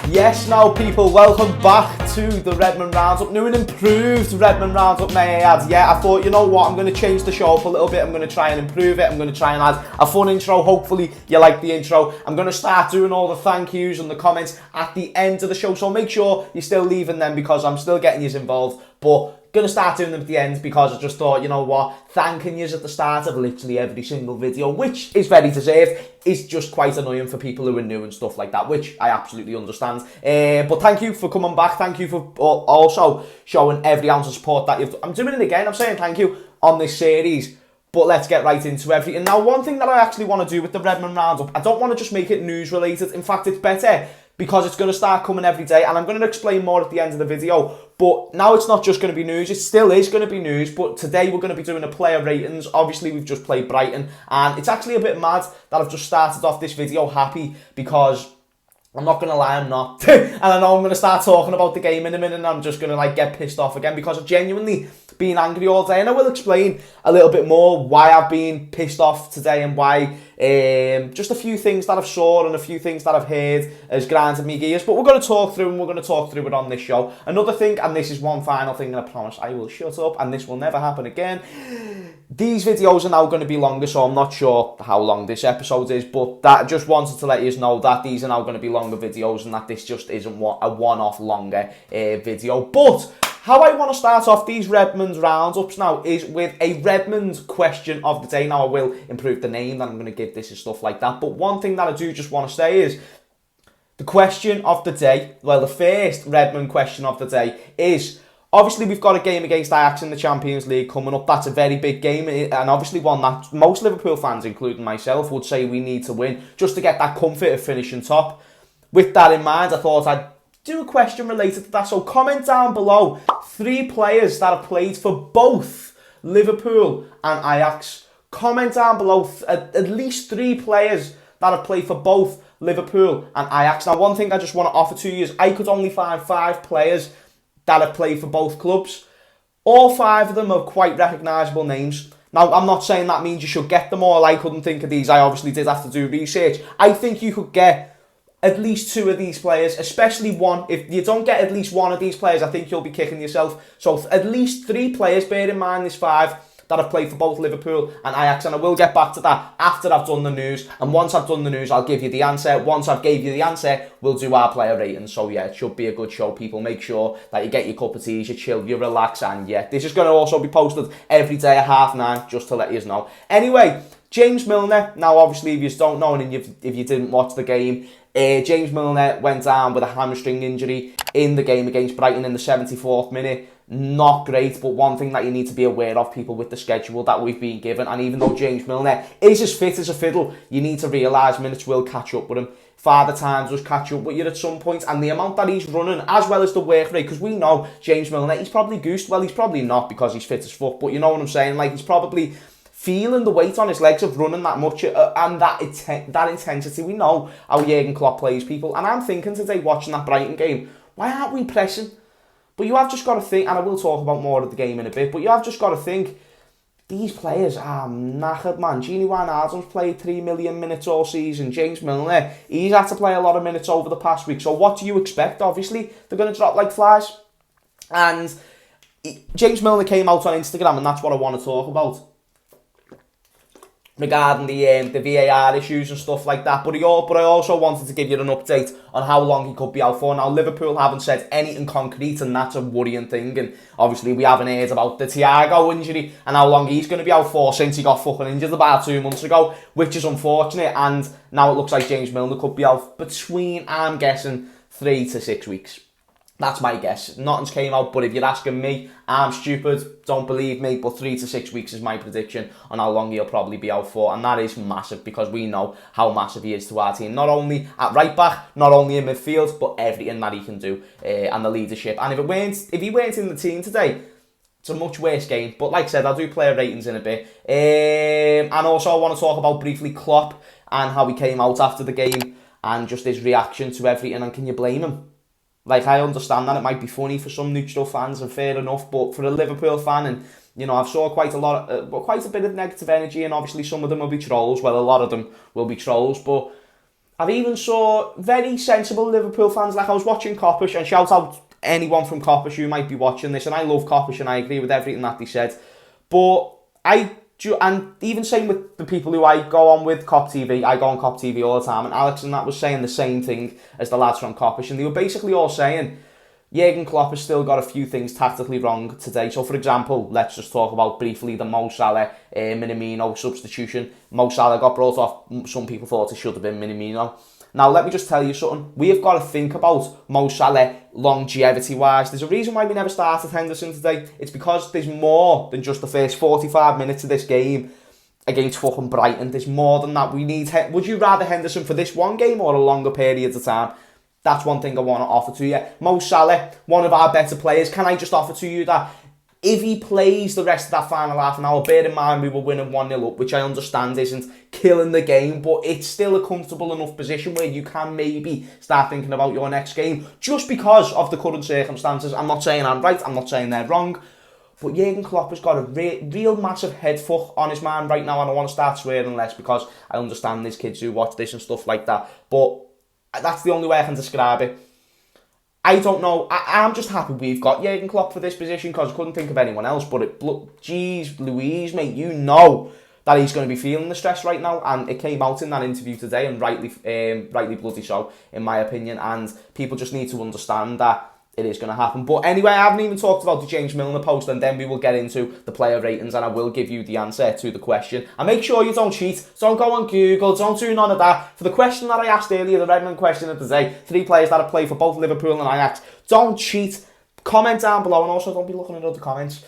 Yes, now people, welcome back to the Redmond Roundup. New and improved Redmond Roundup, may I add. Yeah, I thought, you know what, I'm going to change the show up a little bit. I'm going to try and improve it. I'm going to try and add a fun intro. Hopefully you like the intro. I'm going to start doing all the thank yous and the comments at the end of the show. So make sure you're still leaving them because I'm still getting you involved. But going to start doing them at the end because I just thought, you know what, thanking yous at the start of literally every single video, which is very deserved, is just quite annoying for people who are new and stuff like that, which I absolutely understand. But thank you for coming back. Thank you for also showing every ounce of support that you've done. I'm doing it again. I'm saying thank you on this series. But let's get right into everything. Now, one thing that I actually want to do with the Redmond Roundup, I don't want to just make it news related. In fact, it's better because it's going to start coming every day, and I'm going to explain more at the end of the video. But now it's not just going to be news, it still is going to be news, but today we're going to be doing a player ratings. Obviously, we've just played Brighton, and it's actually a bit mad that I've just started off this video happy because I'm not going to lie, I'm not. And I know I'm going to start talking about the game in a minute and I'm just going to get pissed off again because I've genuinely been angry all day, and I will explain a little bit more why I've been pissed off today and why just a few things that I've saw and a few things that I've heard has grinded me gears, but we're going to talk through and we're going to talk through it on this show. Another thing, and this is one final thing, and I promise I will shut up and this will never happen again. These videos are now going to be longer, so I'm not sure how long this episode is, but that just wanted to let you know that these are now going to be longer videos and that this just isn't a one-off longer video. But how I want to start off these Redmond Roundups now is with a Redmond question of the day. Now, I will improve the name that I'm going to give this and stuff like that, but one thing that I do just want to say is the question of the day, well, the first Redmond question of the day is, obviously, we've got a game against Ajax in the Champions League coming up. That's a very big game, and obviously one that most Liverpool fans, including myself, would say we need to win just to get that comfort of finishing top. With that in mind, I thought I'd do a question related to that. So comment down below 3 players that have played for both Liverpool and Ajax. Comment down below at least 3 players that have played for both Liverpool and Ajax. Now, one thing I just want to offer to you is I could only find 5 players that have played for both clubs. All 5 of them are quite recognisable names. Now, I'm not saying that means you should get them all. I couldn't think of these. I obviously did have to do research. I think you could get at least 2 of these players, especially one. If you don't get at least 1 of these players, I think you'll be kicking yourself. So at least 3 players, bear in mind there's 5 that have played for both Liverpool and Ajax, and I will get back to that after I've done the news. And once I've done the news, I'll give you the answer. Once I've gave you the answer, we'll do our player ratings. So yeah, it should be a good show, people. Make sure that you get your cup of tea, you chill, you relax, and yeah, this is going to also be posted every day at 9:30, just to let you know. Anyway, James Milner. Now, obviously, if you don't know and if you didn't watch the game, James Milner went down with a hamstring injury in the game against Brighton in the 74th minute. Not great, but one thing that you need to be aware of, people, with the schedule that we've been given, and even though James Milner is as fit as a fiddle, you need to realise minutes will catch up with him. Father Time does catch up with you at some point, and the amount that he's running, as well as the work rate, because we know James Milner, he's probably goosed. Well, he's probably not because he's fit as fuck, but you know what I'm saying? He's probably feeling the weight on his legs of running that much and that intensity. We know how Jurgen Klopp plays, people, and I'm thinking today, watching that Brighton game, why aren't we pressing? But you have just got to think, and I will talk about more of the game in a bit, but you have just got to think, these players are knackered, man. Gini Wijnaldum's played 3 million minutes all season. James Milner, he's had to play a lot of minutes over the past week. So what do you expect? Obviously, they're going to drop like flies. And James Milner came out on Instagram, and that's what I want to talk about, regarding the VAR issues and stuff like that. But I also wanted to give you an update on how long he could be out for. Now, Liverpool haven't said anything concrete, and that's a worrying thing. And obviously, we haven't heard about the Thiago injury and how long he's going to be out for since he got fucking injured about 2 months ago, which is unfortunate. And now it looks like James Milner could be out between, I'm guessing, 3 to 6 weeks. That's my guess. Nothing's came out, but if you're asking me, I'm stupid, don't believe me, but 3 to 6 weeks is my prediction on how long he'll probably be out for, and that is massive because we know how massive he is to our team, not only at right back, not only in midfield, but everything that he can do, and the leadership. And if he weren't in the team today, it's a much worse game. But like I said, I'll do player ratings in a bit. And also I want to talk about briefly Klopp and how he came out after the game and just his reaction to everything, and can you blame him? I understand that it might be funny for some neutral fans, and fair enough, but for a Liverpool fan, and you know, I've saw quite a bit of negative energy, and obviously some of them will be trolls. Well, a lot of them will be trolls, but I've even saw very sensible Liverpool fans, like I was watching Coppish, and shout out anyone from Coppish who might be watching this, and I love Coppish and I agree with everything that they said, but and even same with the people who I go on with, Cop TV, I go on Cop TV all the time, and Alex and that was saying the same thing as the lads from Coppish, and they were basically all saying, Jurgen Klopp has still got a few things tactically wrong today. So, for example, let's just talk about briefly the Mo Salah Minamino substitution. Mo Salah got brought off. Some people thought it should have been Minamino. Now, let me just tell you something. We have got to think about Mo Salah longevity-wise. There's a reason why we never started Henderson today. It's because there's more than just the first 45 minutes of this game against fucking Brighton. There's more than that. We need. Would you rather Henderson for this one game or a longer period of time? That's one thing I want to offer to you. Mo Salah, one of our better players. Can I just offer to you that if he plays the rest of that final half an hour, bear in mind we were winning 1-0 up, which I understand isn't killing the game, but it's still a comfortable enough position where you can maybe start thinking about your next game just because of the current circumstances. I'm not saying I'm right, I'm not saying they're wrong, but Jurgen Klopp has got a real massive head fuck on his mind right now, and I want to start swearing less because I understand there's kids who watch this and stuff like that, but that's the only way I can describe it. I don't know. I'm just happy we've got Jurgen Klopp for this position because I couldn't think of anyone else. But geez Louise, mate, you know that he's going to be feeling the stress right now, and it came out in that interview today, and rightly bloody so, in my opinion. And people just need to understand that it is going to happen. But anyway, I haven't even talked about the James Milner post, and then we will get into the player ratings, and I will give you the answer to the question. And make sure you don't cheat. Don't go on Google. Don't do none of that. For the question that I asked earlier, the Redmond question of the day, 3 players that have played for both Liverpool and Ajax. Don't cheat. Comment down below, and also don't be looking at other comments.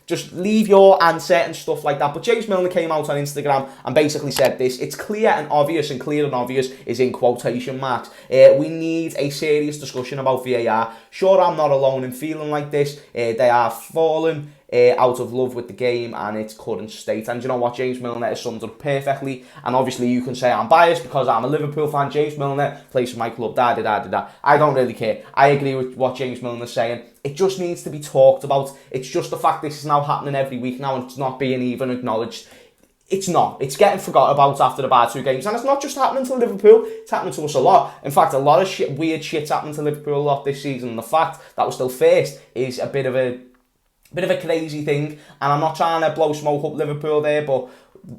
Just leave your answer and stuff like that. But James Milner came out on Instagram and basically said this. It's clear and obvious is in quotation marks. We need a serious discussion about VAR. Sure, I'm not alone in feeling like this. They are fallen out of love with the game and its current state. And you know what? James Milner has summed it up perfectly. And obviously you can say I'm biased because I'm a Liverpool fan. James Milner plays for my club. I don't really care. I agree with what James Milner's saying. It just needs to be talked about. It's just the fact this is now happening every week now and it's not being even acknowledged. It's not. It's getting forgot about after the bar 2 games. And it's not just happening to Liverpool. It's happening to us a lot. In fact, a lot of weird shit's happening to Liverpool a lot this season. And the fact that we're still first is a bit of a crazy thing. And I'm not trying to blow smoke up Liverpool there, but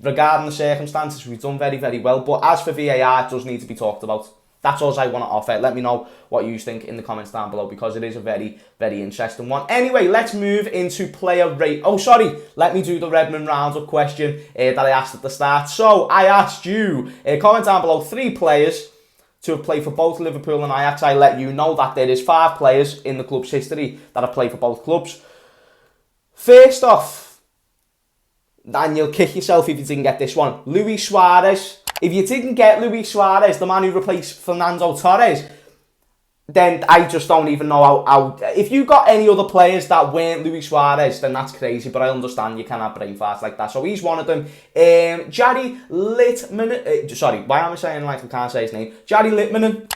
regarding the circumstances, we've done very, very well. But as for VAR, it does need to be talked about. That's all I want to offer. Let me know what you think in the comments down below because it is a very, very interesting one. Anyway, let's move into player rate. Oh, sorry. Let me do the Redmond Roundup question that I asked at the start. So, I asked you, comment down below, 3 players to have played for both Liverpool and Ajax. I let you know that there is 5 players in the club's history that have played for both clubs. First off, and you'll kick yourself if you didn't get this one, Luis Suarez. If you didn't get Luis Suarez, the man who replaced Fernando Torres, then I just don't even know how... If you got any other players that weren't Luis Suarez, then that's crazy, but I understand you can have brain farts like that. So he's one of them. Jari Litmanen... sorry, why am I saying like I can't say his name? Jari Litmanen,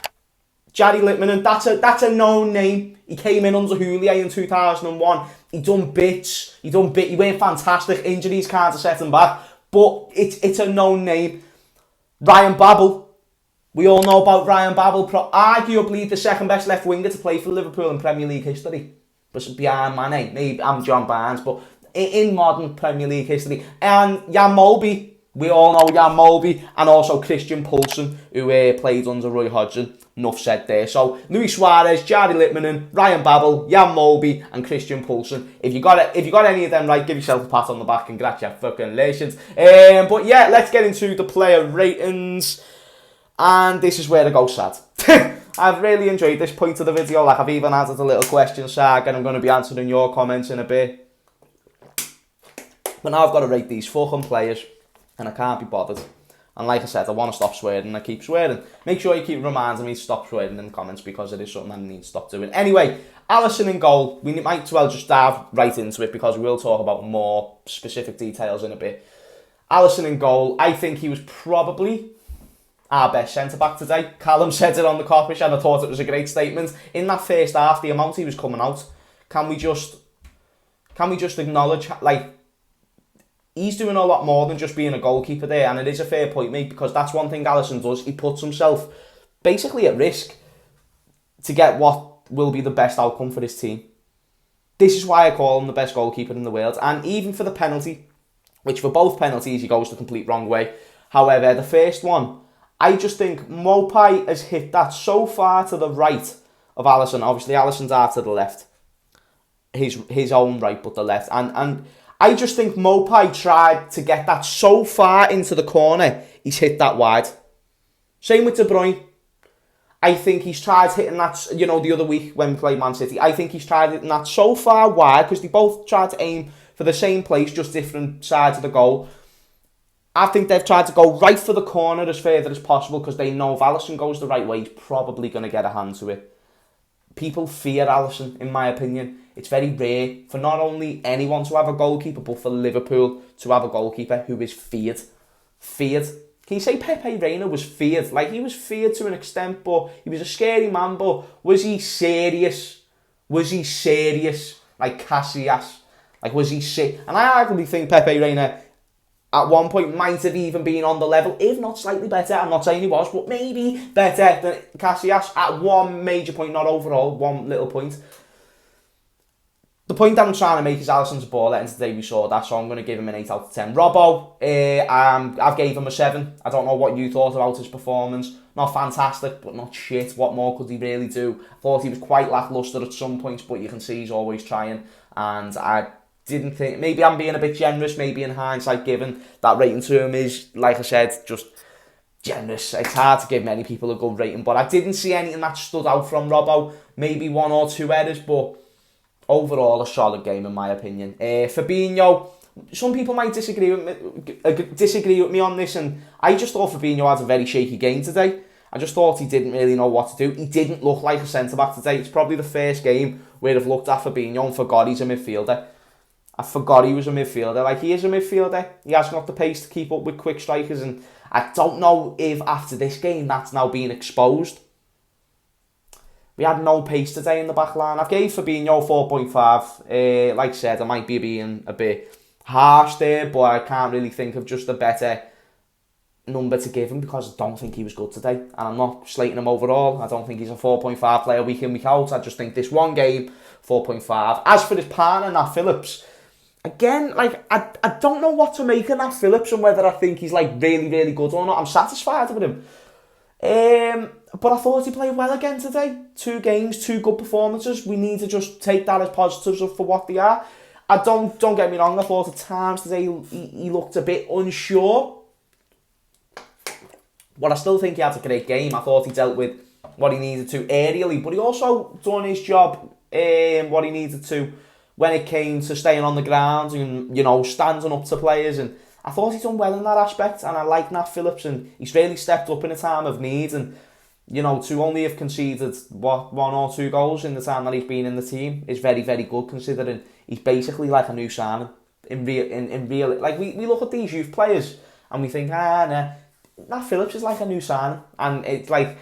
that's a known name. He came in under Houllier in 2001. He done bits. He weren't fantastic. Injuries can't set him back. But it's a known name. Ryan Babel. We all know about Ryan Babel. Arguably the second best left winger to play for Liverpool in Premier League history. But behind Mane. Maybe I'm John Barnes. But in modern Premier League history. And Jan Molby. We all know Jan Molby. And also Christian Poulsen, who played under Roy Hodgson. Enough said there. So, Luis Suarez, Jari Litmanen, Ryan Babel, Jan Molby, and Christian Poulsen. If you got any of them right, give yourself a pat on the back. Congratulations. But yeah, let's get into the player ratings. And this is where I go sad. I've really enjoyed this point of the video. Like, I've even added a little question saga, and I'm going to be answering your comments in a bit. But now I've got to rate these fucking players, and I can't be bothered. And like I said, I want to stop swearing and I keep swearing. Make sure you keep reminding me to stop swearing in the comments because it is something I need to stop doing. Anyway, Alisson in goal. We might as well just dive right into it because we will talk about more specific details in a bit. Alisson in goal. I think he was probably our best centre-back today. Callum said it on the Coppish and I thought it was a great statement. In that first half, the amount he was coming out, can we just acknowledge, like, he's doing a lot more than just being a goalkeeper there, and it is a fair point, mate, because that's one thing Alisson does. He puts himself basically at risk to get what will be the best outcome for his team. This is why I call him the best goalkeeper in the world. And even for the penalty, which for both penalties he goes the complete wrong way. However, the first one, I just think Mopai has hit that so far to the right of Alisson. Obviously, Alisson's out to the left. His own right, but the left. And I just think Mopai tried to get that so far into the corner, he's hit that wide. Same with De Bruyne. I think he's tried hitting that, the other week when we played Man City. I think he's tried hitting that so far wide, because they both tried to aim for the same place, just different sides of the goal. I think they've tried to go right for the corner as further as possible, because they know if Alisson goes the right way, he's probably going to get a hand to it. People fear Alisson, in my opinion. It's very rare for not only anyone to have a goalkeeper, but for Liverpool to have a goalkeeper who is feared. Feared. Can you say Pepe Reina was feared? Like, he was feared to an extent, but he was a scary man. But was he serious? Was he serious? Like Casillas? Like, was he sick? And I arguably think Pepe Reina at one point might have even been on the level, if not slightly better. I'm not saying he was, but maybe better than Casillas at one major point, not overall, one little point. The point that I'm trying to make is Alisson's a baller, and today we saw that, so I'm going to give him an 8 out of 10. Robbo, I've gave him a 7. I don't know what you thought about his performance. Not fantastic, but not shit. What more could he really do? I thought he was quite lacklustre at some points, but you can see he's always trying. And I didn't think... Maybe I'm being a bit generous, maybe in hindsight, given that rating to him is, like I said, just generous. It's hard to give many people a good rating, but I didn't see anything that stood out from Robbo. Maybe 1 or 2 errors, but overall a solid game in my opinion. Fabinho, some people might disagree with me on this, and I just thought Fabinho had a very shaky game today. I just thought he didn't really know what to do. He didn't look like a centre-back today. It's probably the first game where I've looked at Fabinho and forgot he's a midfielder. I forgot he was a midfielder. Like, he is a midfielder. He hasn't got the pace to keep up with quick strikers, and I don't know if after this game that's now being exposed. We had no pace today in the back line. I've gave Fabinho 4.5. Like I said, I might be being a bit harsh there, but I can't really think of just a better number to give him, because I don't think he was good today. And I'm not slating him overall. I don't think he's a 4.5 player week in, week out. I just think this one game, 4.5. As for his partner, Nat Phillips, again, like, I don't know what to make of Nat Phillips and whether I think he's like really, really good or not. I'm satisfied with him. But I thought he played well again today. 2 games, 2 good performances. We need to just take that as positives for what they are. Don't get me wrong, I thought at times today he looked a bit unsure. But I still think he had a great game. I thought he dealt with what he needed to aerially, but he also done his job, what he needed to when it came to staying on the ground and, standing up to players. And I thought he's done well in that aspect, and I like Nat Phillips, and he's really stepped up in a time of need. And to only have conceded 1 or 2 goals in the time that he's been in the team is very, very good, considering he's basically like a new signing. In real, like, we look at these youth players and we think, nah, Nat Phillips is like a new signing, and it's like,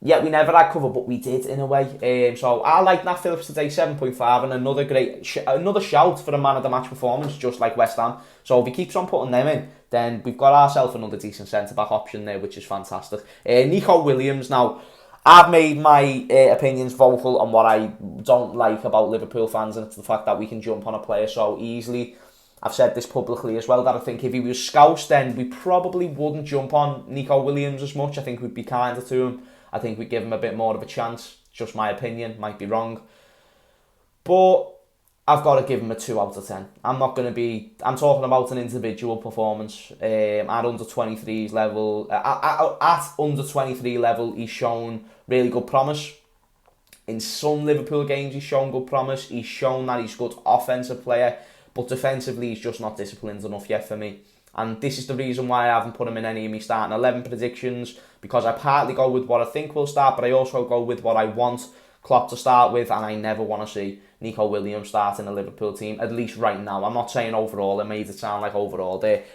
yeah, we never had cover, but we did in a way. So I like Nat Phillips today, 7.5, and another shout for a man of the match performance, just like West Ham. So if he keeps on putting them in, then we've got ourselves another decent centre-back option there, which is fantastic. Nico Williams, now, I've made my opinions vocal on what I don't like about Liverpool fans, and it's the fact that we can jump on a player so easily. I've said this publicly as well, that I think if he was scoused, then we probably wouldn't jump on Nico Williams as much. I think we'd be kinder to him. I think we'd give him a bit more of a chance. Just my opinion, might be wrong. But I've got to give him a 2 out of 10. I'm talking about an individual performance. At under 23's level, at under 23 level, he's shown really good promise. In some Liverpool games, he's shown good promise. He's shown that he's a good offensive player, but defensively, he's just not disciplined enough yet for me. And this is the reason why I haven't put him in any of my starting 11 predictions, because I partly go with what I think will start, but I also go with what I want Klopp to start with, and I never want to see Nico Williams start in a Liverpool team, at least right now. I'm not saying overall, it made it sound like overall there.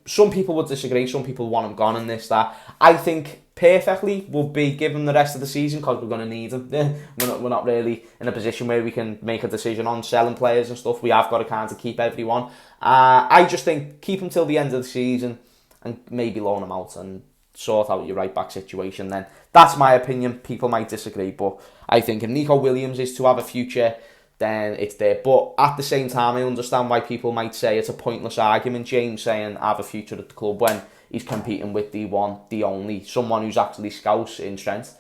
Some people would disagree, some people want him gone in this, that. I think perfectly would be give him the rest of the season because we're going to need him. We're not really in a position where we can make a decision on selling players and stuff. We have got to kind of keep everyone. I just think keep him till the end of the season and maybe loan him out and sort out your right back situation then. That's my opinion. People might disagree, but I think if Nico Williams is to have a future, then it's there. But at the same time, I understand why people might say it's a pointless argument, James, saying have a future at the club when he's competing with the one, the only, someone who's actually Scouse in Trent.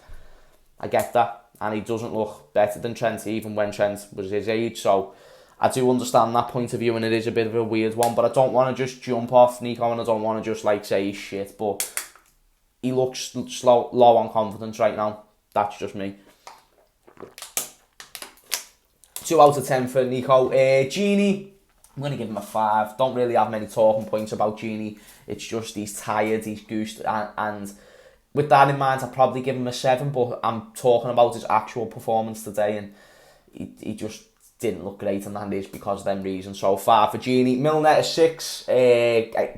I get that. And he doesn't look better than Trent, even when Trent was his age. So I do understand that point of view, and it is a bit of a weird one. But I don't want to just jump off Nico, and I don't want to just say he's shit. But he looks low on confidence right now. That's just me. 2 out of 10 for Nico. Genie, I'm going to give him a 5. Don't really have many talking points about Genie. It's just he's tired, he's goosed, and with that in mind, I'd probably give him a 7, but I'm talking about his actual performance today, and he just didn't look great, and that is because of them reasons. So 5 for Genie. Milner, a 6.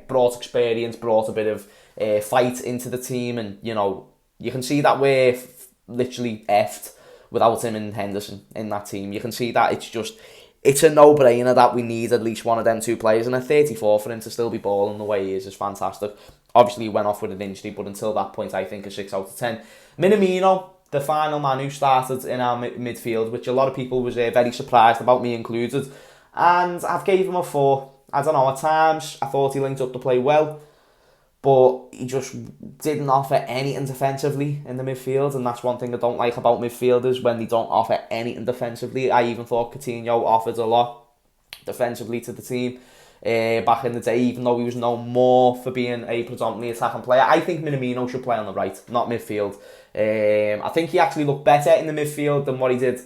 Brought experience, brought a bit of fight into the team, and, you can see that we're literally effed without him and Henderson in that team. You can see that it's a no-brainer that we need at least one of them two players, and a 34 for him to still be balling the way he is fantastic. Obviously, he went off with an injury, but until that point, I think a 6 out of 10. Minamino, the final man who started in our midfield, which a lot of people was very surprised about, me included, and I've gave him a 4. I don't know, at times, I thought he linked up to play well, but he just didn't offer anything defensively in the midfield, and that's one thing I don't like about midfielders, when they don't offer anything defensively. I even thought Coutinho offered a lot defensively to the team back in the day, even though he was known more for being a predominantly attacking player. I think Minamino should play on the right, not midfield. I think he actually looked better in the midfield than what he did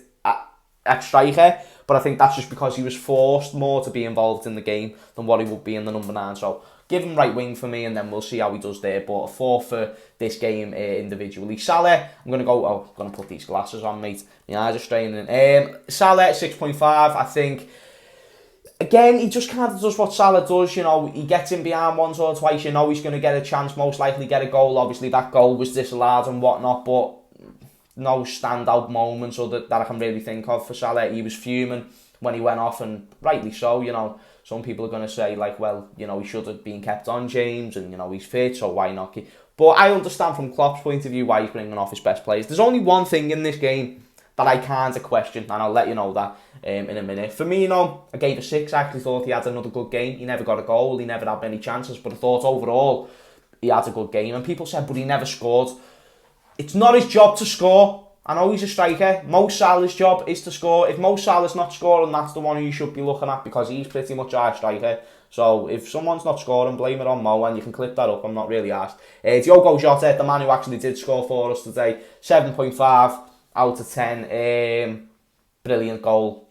at striker, but I think that's just because he was forced more to be involved in the game than what he would be in the number 9. So give him right wing for me, and then we'll see how he does there. But a 4 for this game individually. Salah, I'm going to put these glasses on, mate. My eyes are straining. Salah, 6.5. I think, again, he just kind of does what Salah does. He gets in behind once or twice. He's going to get a chance, most likely get a goal. Obviously, that goal was disallowed and whatnot, but no standout moments or that I can really think of for Salah. He was fuming when he went off, and rightly so. Some people are going to say, he should have been kept on, James, and, he's fit, so why not? But I understand from Klopp's point of view why he's bringing off his best players. There's only one thing in this game that I can't question, and I'll let you know that in a minute. Firmino, I gave a 6. I actually thought he had another good game. He never got a goal, he never had many chances, but I thought overall he had a good game. And people said, but he never scored. It's not his job to score. I know he's a striker. Mo Salah's job is to score. If Mo Salah's not scoring, that's the one who you should be looking at, because he's pretty much our striker. So if someone's not scoring, blame it on Mo, and you can clip that up. I'm not really asked. Diogo Jota, the man who actually did score for us today, 7.5 out of 10. Brilliant goal.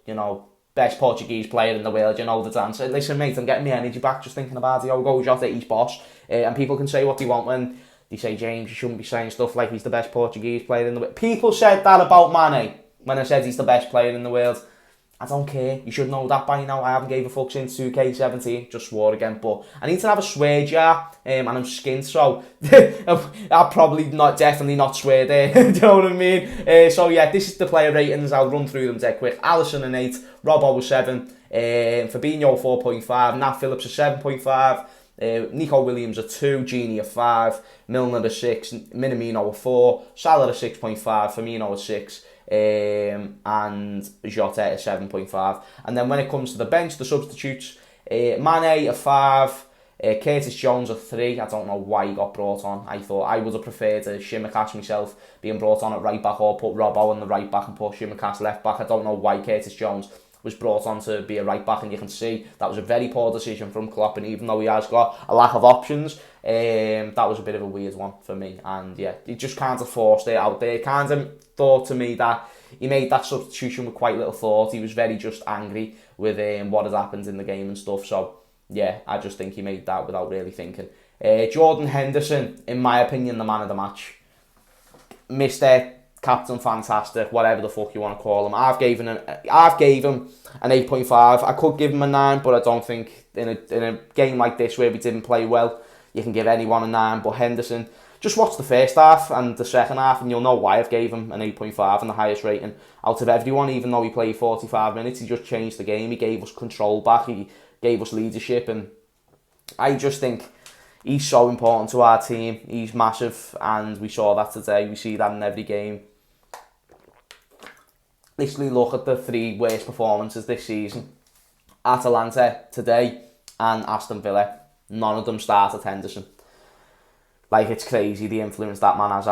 Best Portuguese player in the world. The dance. Listen, mate, I'm getting my energy back just thinking about Diogo Jota. He's boss. And people can say what they want when they say, James, you shouldn't be saying stuff like he's the best Portuguese player in the world. People said that about Mane when I said he's the best player in the world. I don't care. You should know that by now. I haven't gave a fuck since 2K17. Just swore again. But I need to have a swear jar, and I'm skint, so I'll probably definitely not swear there. Do you know what I mean? So yeah, this is the player ratings. I'll run through them dead quick. Alisson an 8, Robbo a 7, Fabinho 4.5, Nat Phillips a 7.5. Nico Williams a 2, Genie a 5, Milner a 6, Minamino a 4, Salah a 6.5, Firmino a 6, and Jota a 7.5. And then when it comes to the bench, the substitutes, Mane a 5, Curtis Jones a 3. I don't know why he got brought on. I thought I would have preferred a Shimakash myself being brought on at right back, or put Robbo on the right back and put Shimakash left back. I don't know why Curtis Jones was brought on to be a right back, and you can see that was a very poor decision from Klopp. And even though he has got a lack of options, that was a bit of a weird one for me. And yeah, he just kind of forced it out there. Kind of thought to me that he made that substitution with quite little thought. He was very just angry with what had happened in the game and stuff. So yeah, I just think he made that without really thinking. Jordan Henderson, in my opinion, the man of the match. Mr. Captain Fantastic, whatever the fuck you want to call him. I've gave him an 8.5. I could give him a 9, but I don't think in a game like this where we didn't play well, you can give anyone a 9. But Henderson just watch the first half and the second half and you'll know why I've gave him an 8.5 and the highest rating out of everyone. Even though he played 45 minutes, he just changed the game. He gave us control back, he gave us leadership, and I just think he's so important to our team. He's massive, and we saw that today. We see that in every game. Literally look at the 3 worst performances this season. Atalanta today and Aston Villa. None of them started Henderson. Like, it's crazy the influence that man has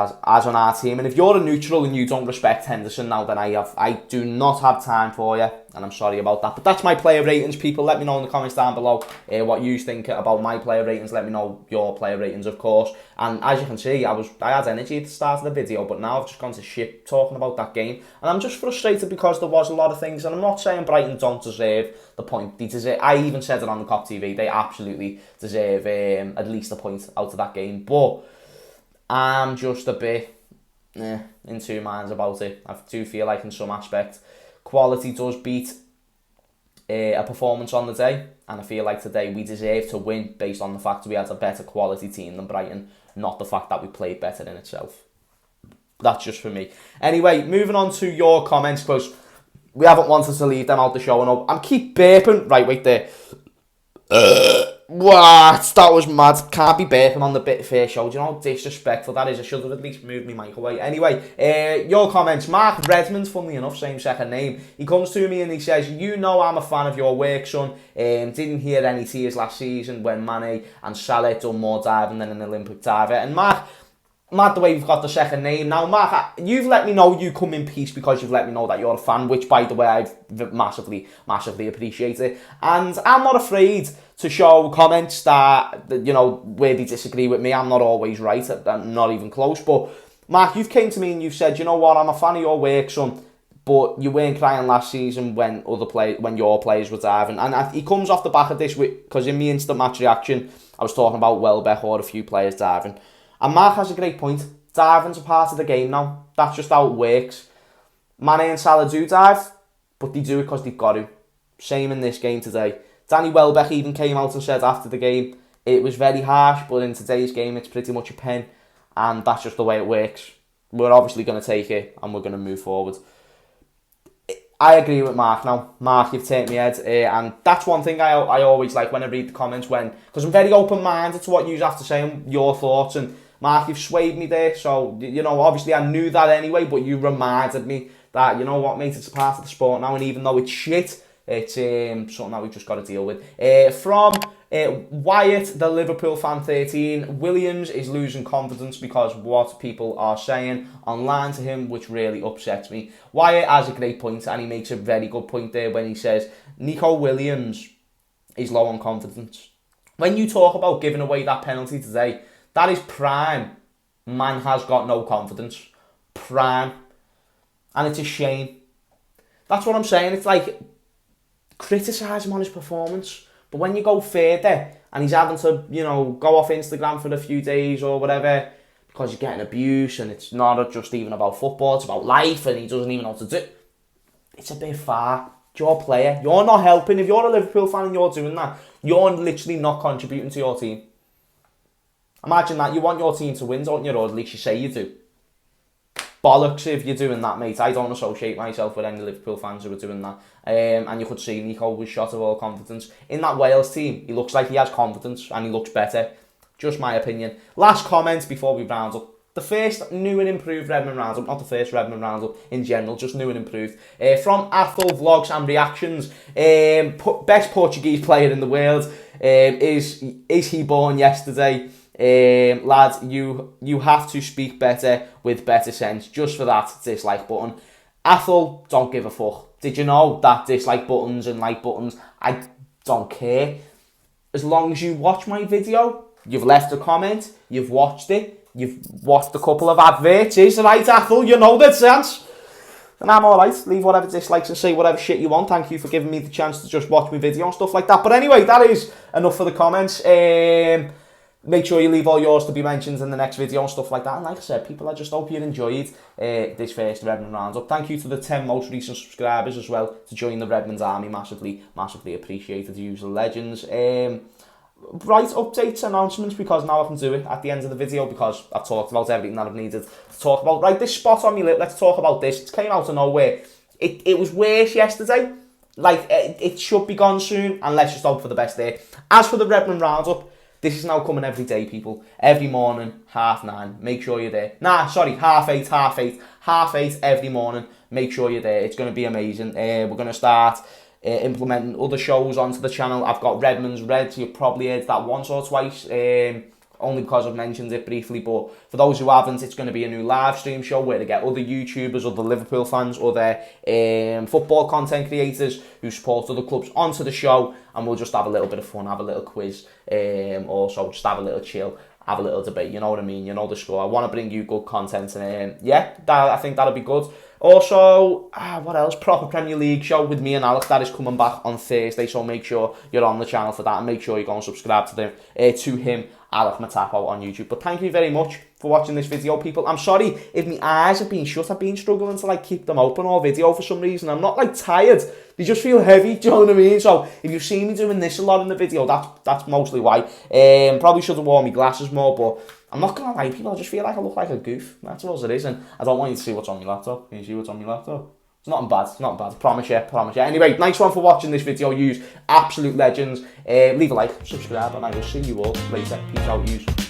on our team. And if you're a neutral and you don't respect Henderson now, then I do not have time for you. And I'm sorry about that. But that's my player ratings, people. Let me know in the comments down below what you think about my player ratings. Let me know your player ratings, of course. And as you can see, I had energy at the start of the video, but now I've just gone to shit talking about that game. And I'm just frustrated because there was a lot of things. And I'm not saying Brighton don't deserve the point. They deserve, I even said it on the Cop TV. They absolutely deserve at least a point out of that game. But I'm just a bit in two minds about it. I do feel like in some aspect quality does beat a performance on the day, and I feel like today we deserve to win based on the fact we had a better quality team than Brighton, not the fact that we played better in itself. That's just for me. Anyway, moving on to your comments, because we haven't wanted to leave them out the show, and I'm keep burping. Right, wait there. What? That was mad. Can't be burping on the bit fair show. Do you know how disrespectful that is? I should have at least moved my mic away. Anyway, your comments. Mark Redmond, funnily enough, same second name. He comes to me and he says, you know I'm a fan of your work, son. Didn't hear any tears last season when Mane and Salah done more diving than an Olympic diver. And Mark, mad the way you've got the second name. Now, Mark, you've let me know you come in peace because you've let me know that you're a fan, which, by the way, I've massively appreciate it. And I'm not afraid to show comments that, you know, where they disagree with me. I'm not always right, I'm not even close. But, Mark, you've came to me and you've said, you know what, I'm a fan of your work, son, but you weren't crying last season when your players were diving. And he comes off the back of this, because in my instant match reaction, I was talking about Welbeck or a few players diving. And Mark has a great point. Diving's a part of the game now. That's just how it works. Mane and Salah do dive, but they do it because they've got to. Same in this game today. Danny Welbeck even came out and said after the game, it was very harsh, but in today's game, it's pretty much a pen. And that's just the way it works. We're obviously going to take it, and we're going to move forward. I agree with Mark now. Mark, you've taken me head. And that's one thing I always like when I read the comments, because I'm very open-minded to what you have to say and your thoughts. And Mark, you've swayed me there. So, you know, obviously I knew that anyway, but you reminded me that, you know what, mate, it's a part of the sport now. And even though it's shit, it's something that we've just got to deal with. From Wyatt, the Liverpool fan 13, Williams is losing confidence because what people are saying online to him, which really upsets me. Wyatt has a great point, and he makes a very good point there when he says Nico Williams is low on confidence. When you talk about giving away that penalty today, that is prime. Man has got no confidence. Prime. And it's a shame. That's what I'm saying. It's like, criticise him on his performance, but when you go further and he's having to, you know, go off Instagram for a few days or whatever because you're getting abuse, and it's not just even about football, it's about life, and he doesn't even know what to do, it's a bit far. You're a player, you're not helping. If you're a Liverpool fan and you're doing that, you're literally not contributing to your team. Imagine that. You want your team to win, don't you? Or at least you say you do. Bollocks if you're doing that, mate. I don't associate myself with any Liverpool fans who are doing that. And you could see Nico was shot of all confidence. In that Wales team, he looks like he has confidence and he looks better. Just my opinion. Last comment before we round up. The first new and improved Redmond Roundup, not the first Redmond Roundup in general, just new and improved. From Athol Vlogs and Reactions, best Portuguese player in the world. Is he born yesterday? Lads, you have to speak better with better sense. Just for that dislike button. Athol, don't give a fuck. Did you know that dislike buttons and like buttons, I don't care. As long as you watch my video, you've left a comment, you've watched it, you've watched a couple of adverts, is right, Athol? You know that sense. And I'm alright. Leave whatever dislikes and say whatever shit you want. Thank you for giving me the chance to just watch my video and stuff like that. But anyway, that is enough for the comments. Make sure you leave all yours to be mentioned in the next video and stuff like that. And like I said, people, I just hope you enjoyed this first Redmond Roundup. Thank you to the 10 most recent subscribers as well to join the Redmond's army. Massively appreciated. Usual legends. right updates, announcements, because now I can do it at the end of the video because I've talked about everything that I've needed to talk about. Right, this spot on my lip, let's talk about this. It came out of nowhere. It was worse yesterday. Like, it should be gone soon, and let's just hope for the best there. As for the Redmond Roundup, this is now coming every day, people. Every morning, 9:30. Make sure you're there. Nah, sorry, 8:30. 8:30 every morning. Make sure you're there. It's going to be amazing. We're going to start implementing other shows onto the channel. I've got Redmond's Reds. You've probably heard that once or twice, only because I've mentioned it briefly. But for those who haven't, it's going to be a new live stream show where they get other YouTubers, other Liverpool fans, other football content creators who support other clubs onto the show, and we'll just have a little bit of fun, have a little quiz, also just have a little chill, have a little debate. You know what I mean? You know the score. I want to bring you good content, and I think that'll be good. Also, what else? Proper Premier League show with me and Alex. That is coming back on Thursday, so make sure you're on the channel for that, and make sure you go and subscribe to him, Alex Matapo, on YouTube. But thank you very much for watching this video, people. I'm sorry if my eyes have been shut. I've been struggling to keep them open all video for some reason. I'm not tired. They just feel heavy. Do you know what I mean? So if you've seen me doing this a lot in the video, that's mostly why. Probably should have worn my glasses more, but I'm not gonna lie, people. I just feel like I look like a goof. That's all it is, and I don't want you to see what's on my laptop. Can you see what's on my laptop? It's not bad. It's not bad. Promise you. Anyway, nice one for watching this video. Use absolute legends. Leave a like, subscribe, and I will see you all later. Peace out, use.